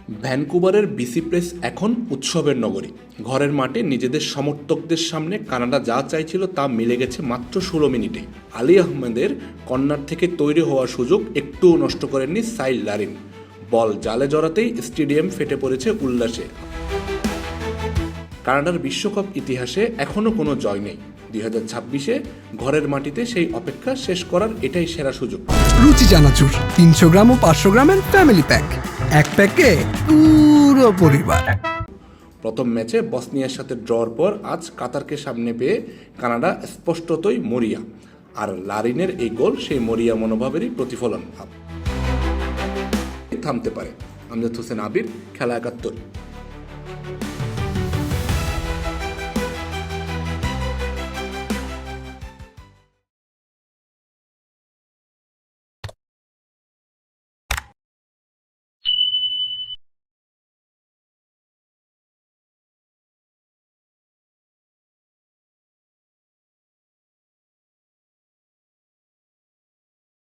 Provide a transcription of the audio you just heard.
ভ্যানকুভারের BC press এখন উৎসবের নগরী। ঘরের মাঠে নিজেদের সমর্থকদের সামনে কানাডা যা চাইছিল তা মিলে গেছে মাত্র 16 মিনিটে। আলী আহমেদের কর্নার থেকে তৈরি হওয়ার সুযোগ একটুও নষ্ট করেননি সাইল লারিন। বল জালে জড়াতেই স্টেডিয়াম ফেটে পড়েছে উল্লাসে। কানাডার বিশ্বকাপ ইতিহাসে এখনও কোনো জয় নেই। 2026-এ ঘরের মাটিতে সেই অপেক্ষা শেষ করার এটাই সেরা সুযোগ। রুচি চানাচুর 300 গ্রাম ও 500 গ্রামের ফ্যামিলি প্যাক, এক প্যাকে পুরো পরিবার। প্রথম ম্যাচে বসনিয়ার সাথে ড্রর পর আজ কাতারকে সামনে পেয়ে কানাডা স্পষ্টতই মরিয়া। আর লারিনের এই গোল সেই মরিয়া মনোভাবেরই প্রতিফলন। থামতে পারে। আমজাদ হোসেন আবির, খেলা 71।